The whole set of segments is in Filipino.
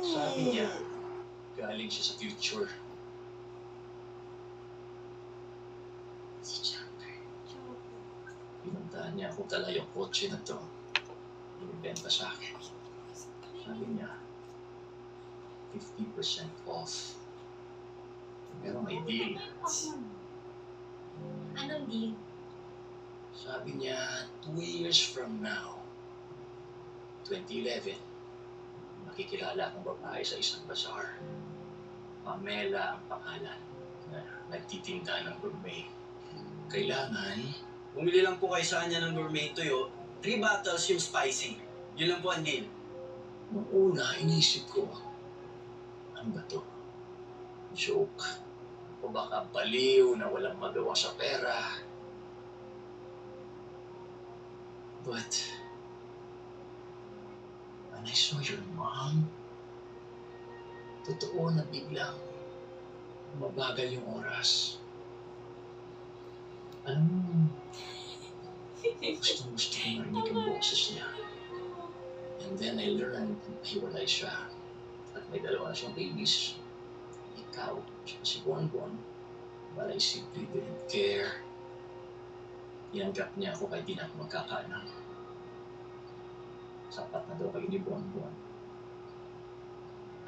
Sabi niya, galing siya sa future. Si Chopper. Pinuntahan niya kung dala yung kotse na to. Inibenta sa akin. Sabi niya, 50% off. Pero may deal. Anong deal? Sabi niya, 2 years from now, 2011, makikilala akong babae sa isang bazaar. Pamela ang pangalan. Nagtitinda ng gourmet. Kailangan, Bumili lang po kayo sa kanya ng gourmet tuyo. 3 bottles yung spicy. Yun lang po ang deal. nung una, inisip ko, ano ba to? Joke. O baka baliw na walang magawa sa pera. But, when I saw your mom, totoo na biglang mabagal yung oras. Alam mo, gusto ko marinig ang boses niya. And then I learned na hiwalay siya. At may dalawa na siyang babies. Ikaw, si Bonbon. But I simply didn't care. Tinanggap niya ako kahit di na ako magkakaanak. Sapat na daw kayo ni Bonbon.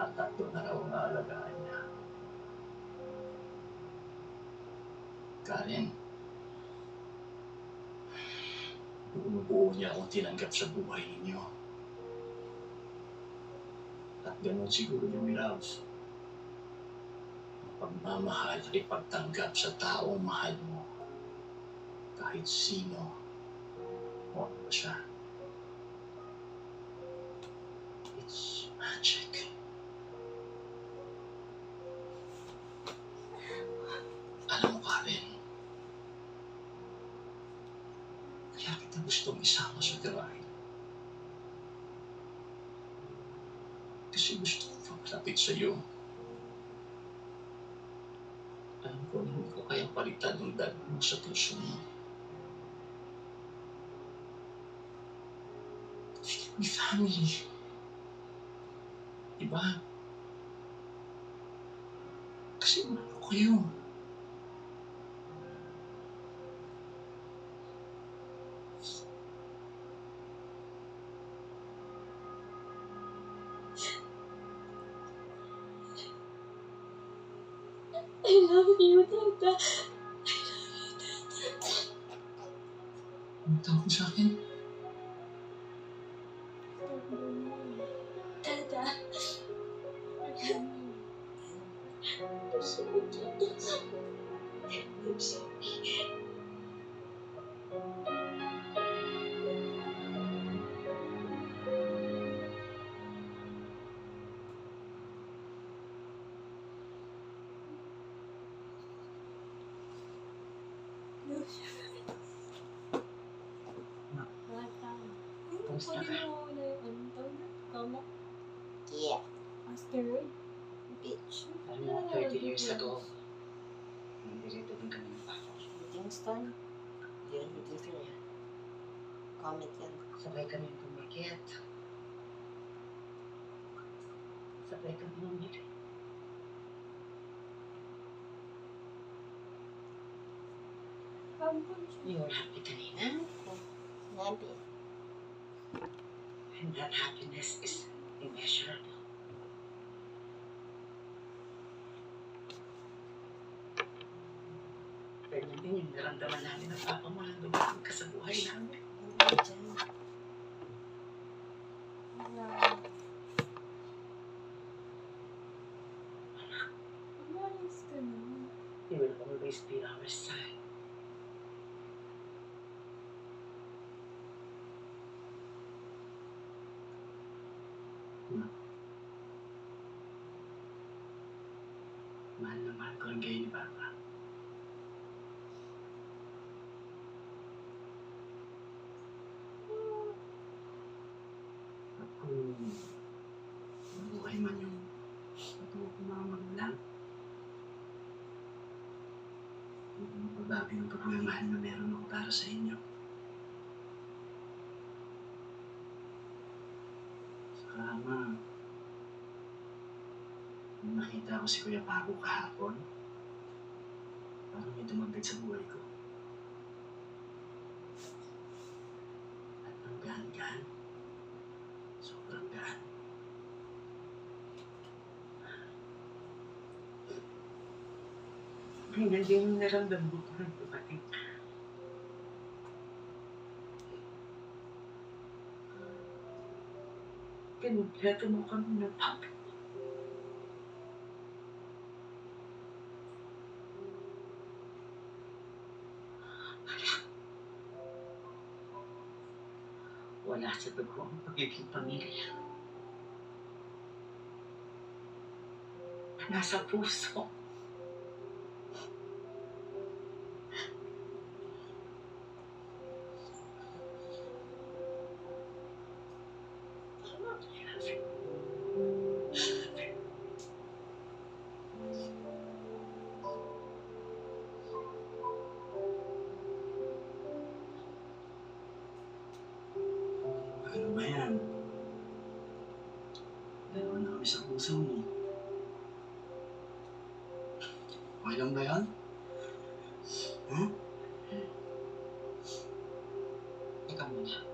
At 3 na raw ang aalagaan niya. Karen, buo niya akong tinanggap sa buhay ninyo. At gano'n siguro yung love. Ang pagmamahal at ipagtanggap sa taong mahal mo. Kahit sino o ano ba siya. It's magic. Alam mo, Karen, kaya kita gustong isama sa garahe. Kasi gusto ko maglapit sa'yo. Alam ko na hindi ko kayang palitan ng dad mo sa puso mo. We family. Diba? Kasi mahal ko kayo. I love you, Tata. Ang tawag sa akin? Tata. I'm sorry, Tata. I'm sorry. Kamusta ka? Pwede mo na yung kama? Yeah, Asteroid? bitch. Alam mo, 30 years ago, nandito din kami ng papa. Meeting star. Yun, meeting star yan. Comment yan. Sabay kami pumakit. Sabay kami bumili. You were happy kanina. Happy. And that happiness is immeasurable. Ganyan din yung naramdaman namin ng papa mo nang dumating ka sa buhay namin. Hindi dyan. Umalis ka na. He will always be our son. Mahal na mahal ko ang gay ni Papa. At kung mabuhay man yung patuwa ko mga magulang, hindi mo pababi ng pagmamahal na meron ako para sa inyo. Saka, Ma, Nung nakita ko si Kuya Paco kahapon, parang may dumagdag sa buhay ko. At ang gaan-gaan. Sobrang gaan. Ganyan din yung naramdaman ko ng kapatid. Kinumpleto mo kami ng papa. Wala sa dugo ang pagiging pamilya. Nasa puso. Ano ba yan? Dalawa na kami sa puso mo. Okay lang ba yan? Huh? Teka muna.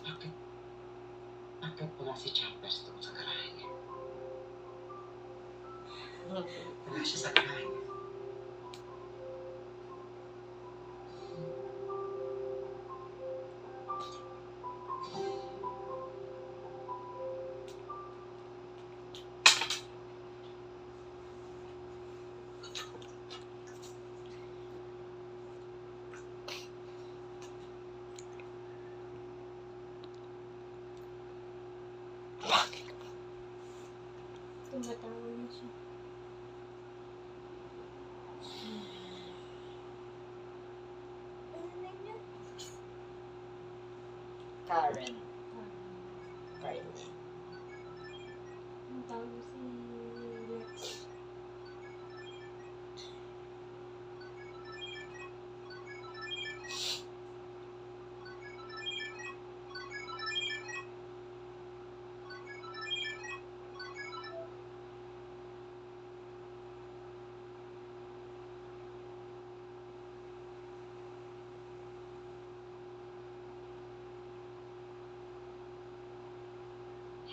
Bakit? Bakit wala si Chambers doon sa garahe niya? Wala siya sa garahe niya. Tumatawa na siya. Ano na yun? Karen. Karen. Ang tawag si Lex.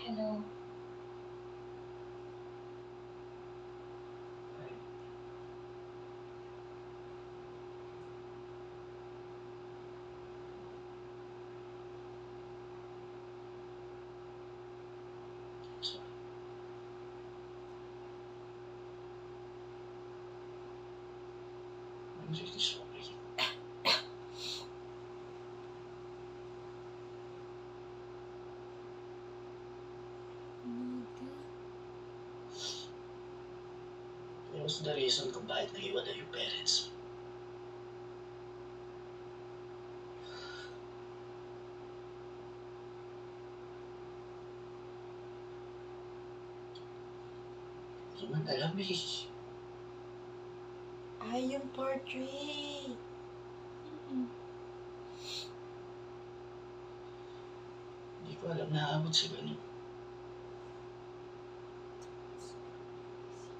Hello. I'm really sorry. That was the reason kung bakit nag-iwalay yung parents mo. Hindi man alam eh. Ay, yung portrait. Hindi ko alam na aabot sa ganun.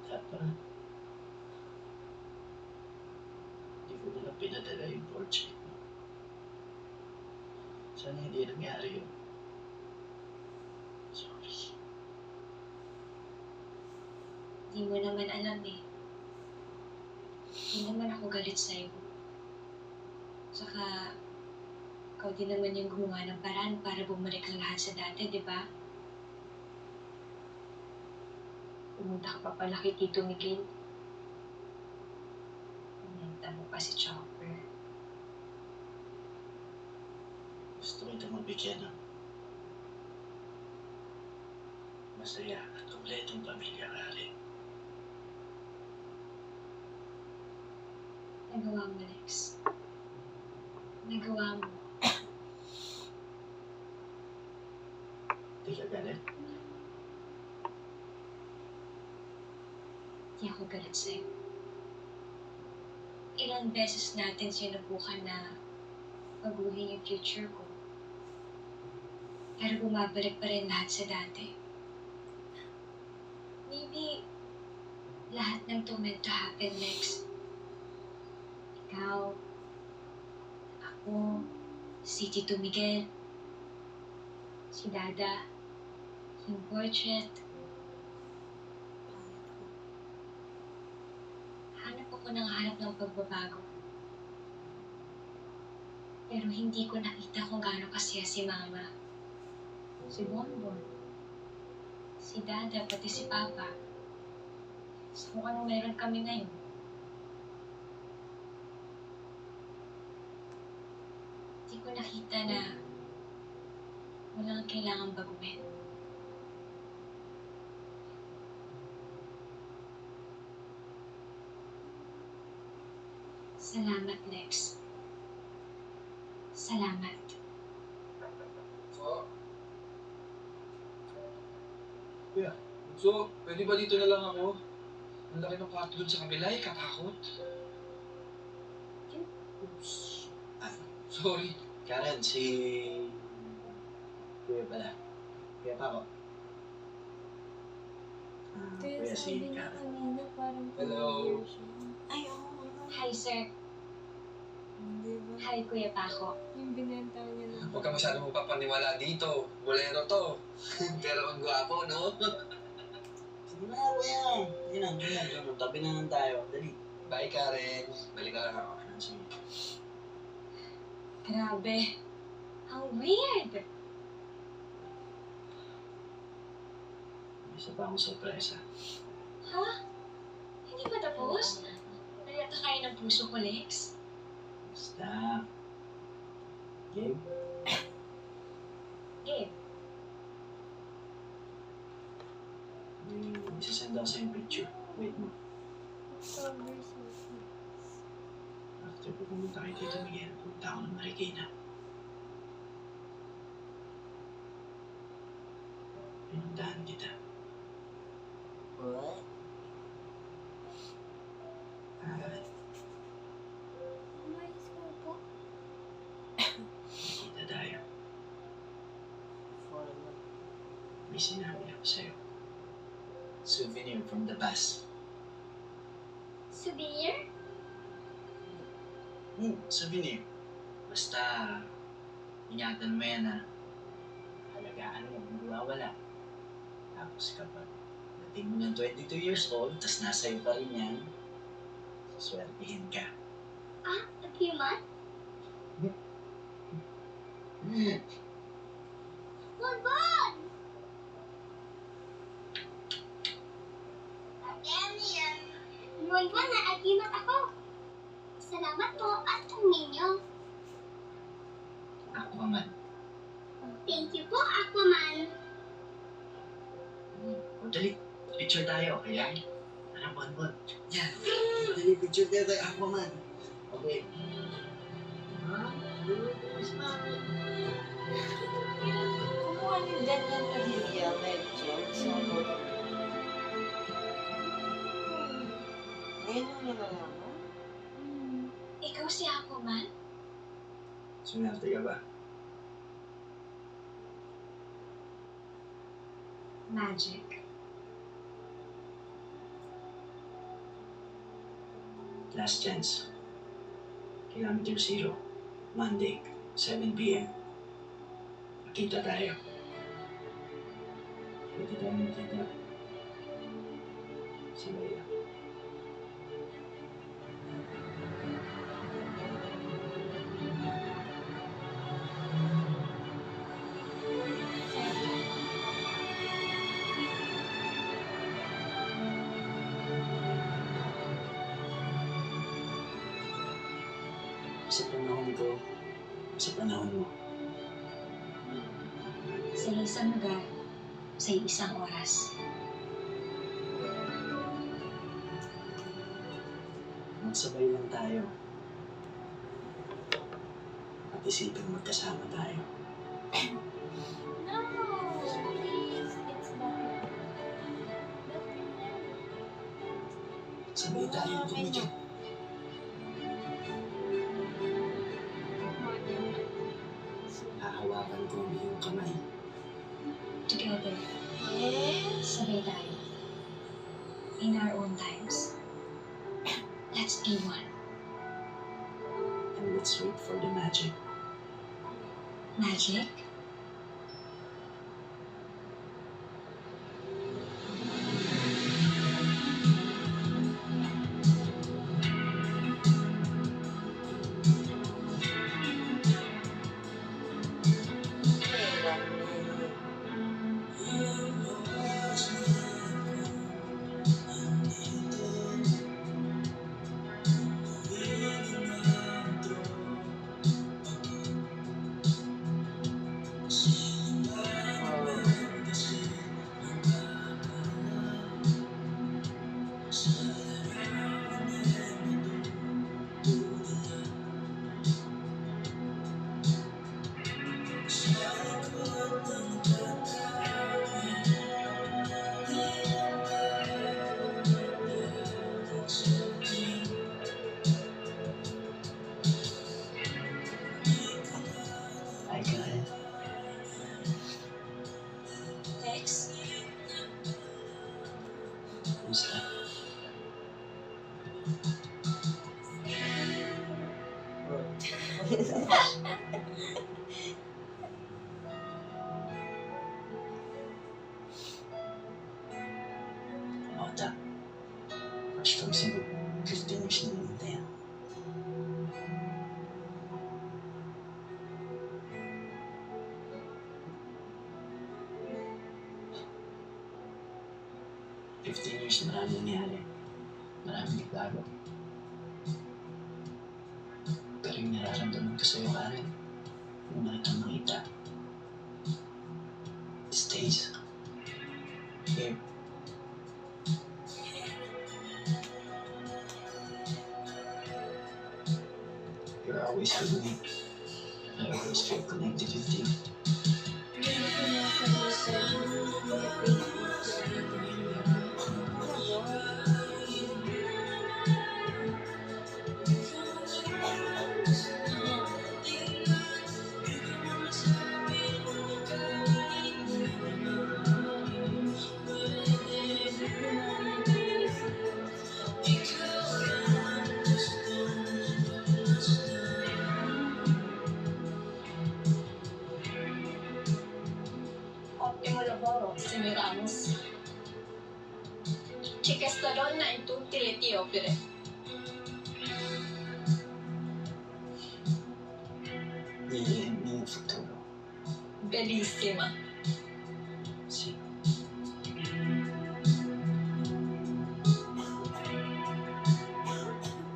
Dapat, hindi ko na lang pinadala yung portrait mo. Sana hindi nangyari yun. Sorry. Hindi mo naman alam eh. Hindi naman ako galit sa'yo. Saka, ikaw din naman yung gumawa ng paraan para bumalik ang lahat sa dati, di ba? Pumunta ka pa pala kay Tito Miguel. Pumunta mo pa si Chopper. Gusto kita mabigyan ng masaya at kompletong pamilya ka rin. Nagawa mo, Lex. Nagawa mo. Hindi ka galit? Hindi ako galit sa'yo. Ilang beses natin sinubukan na baguhin yung future ko. Pero bumabalik pa rin lahat sa dati. Maybe lahat ng to meant to happen next. Ikaw, ako, si Tito Miguel, si Dada, yung portrait. Hanap ako ng hanap ng pagbabago. Pero hindi ko nakita kung gaano kasaya si Mama, si Bonbon, si Dada, pati si Papa. Sa kung anong meron kami ngayon. Hindi ko nakita na walang kailangang baguhin. Salamat, Lex. Salamat. So, pwede ba dito na lang ako? Ang laki ng kwarto dun sa kabila, katakot. Oops. Sorry. Karen, si... Kuya pala. Kuya pa ako. Kaya Kuya sabi si niya Karen. kanina parang Hello. familiar siya. Ay, oo. Hi, sir. Di ba? Hi, Kuya Paco. Yung binenta niya na. Huwag ka masyadong magpapaniwala dito. Bolero to. Pero ang gwapo, no? Sige na, kuya. Sige na, sige na. Tabi na lang tayo. Dali. Bye, Karen. Balik ka lang ako. Sige. Grabe. Ang weird. May isa pa akong sorpresa. Ha? Hindi ba tapos? Nalata kayo ng puso ko, Lex? Basta. Game? Gabe, May isasend ako sa'yo yung picture. Wait mo. October 6. After ko pumunta kay Tito Miguel, pumunta ako ng Marikina. Pinuntahan kita. What? At Umayos ka po. nakita tayo. For what? May sinabi ako sa'yo. Souvenir from the past. souvenir? Souvenir. Basta, ingatan mo yan ha. Halagaan mo, hindi mawawala. Tapos kapag dating mo ng 22 years old, tas nasa'yo pa rin yan, saswertihin ka. Ah, agreement? Bonbon! Again yan. Bonbon, na-agreement ako. Salamat po at ang ninyo. Ako man. Thank you po, Aquaman. O dali, picture tayo. Ayan. Ano, Bonbon? Yan. Dali, picture tayo kay Aquaman. Okay. Smile. Kumuha niyo ganyan na Lilia, medyo. Ngayon mo na nalaman? Ikaw si Aquaman? Sumerte ka ba? Magic. Last chance. Kilometer 0. Monday, 7 p.m. Magkita tayo. Pwede tayo magkita. Sabay lang. Sa panahon ko, sa panahon mo. Sa isang lugar, sa isang oras. Magsabay lang tayo. At isipin magkasama tayo. No! Please, it's better. Sabay tayo tumidyo. Hahawakan ko ang iyong kamay. Together. Yes! Sabay tayo. in our own times. Let's be one. And let's wait for the magic. Magic? Hi, Karen. Lex? Kumusta? Ota. Fresh from Cebu. 15 years na nilintay. Years, maraming nangyari. Maraming nagbago. Pero yung nararamdaman ko sa'yo, Karen, yung nakitang makita, it stays here. You're always with me. I always feel connected with you. Ottimo lavoro, signor Ramos. C'è questa donna in tutte le tue opere. Yung futuro. Bellissima. Si.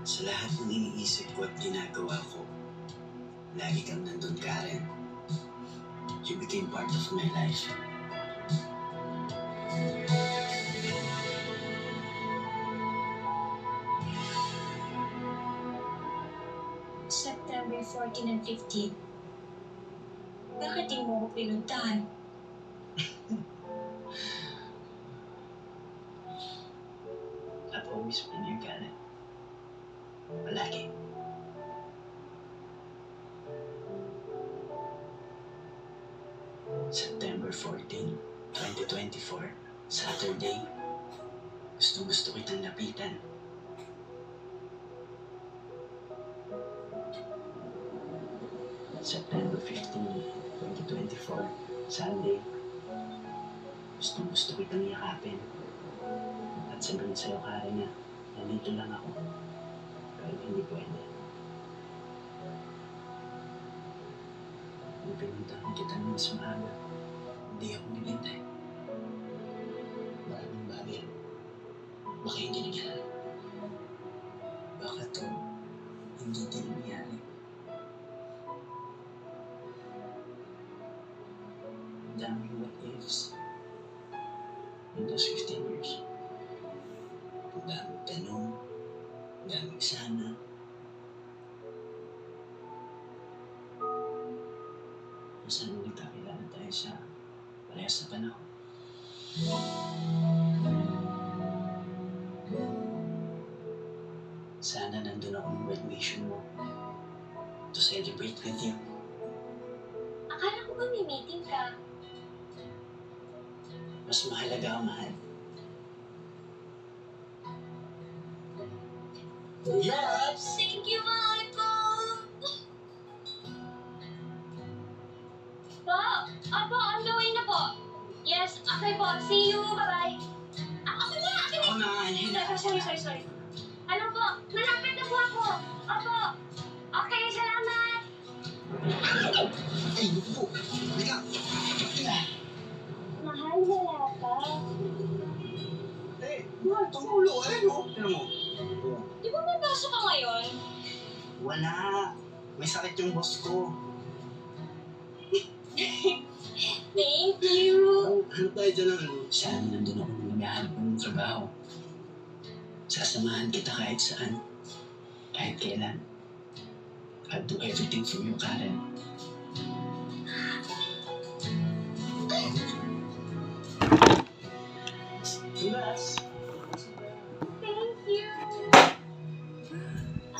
Sa lahat ng iniisip ko at ginagawa ko, lagi kang nandun, Karen. You became part of my life. September 14 and 15. Bakit di mo ko pinuntahan? I've always been here, Karen. Palagi. September 14, 2024, Saturday. Gustong-gusto kitang lapitan. September 15, 2024, Sunday. Gustong-gusto kitang yakapin. At sabihin sa'yo, Karen, na nandito lang ako. Pero hindi pwede. Nung pinuntahan kita ng mas maaga, hindi ako nilintay. Maraming bagay. Baka hindi nangyari. Baka to, hindi din nangyari. Ang daming what ifs. In those 15 years. Ang daming tanong. Ang daming sana. Kung saan nagkakilala tayo sa parehas na panahon. Sana nandun ako ng graduation mo to celebrate with you. Akala ko ba may meeting ka? Mas mahalaga ka, mahal. Yes! Thank you, mahal ko! Po! Opo, on the way na po. Yes, okay po. See you. Bye-bye. Ako na! Ako na, Angela. Sorry. Ano po? Malapit na po ako. Opo. Okay, salamat. Ay, naku po. Halika. Mahal, wala ka. Eh, mahal, tumulo. Ayun, oh. Tignan mo. Oh. Di ba may pasok ka ngayon? Wala. May sakit yung boss ko. Thank you. Ano tayo dyan ang ano? Sana nandun ako nung naghahanap ng trabaho. Sasamahan kita kahit saan. Kahit kailan. I'll do everything for you, Karen.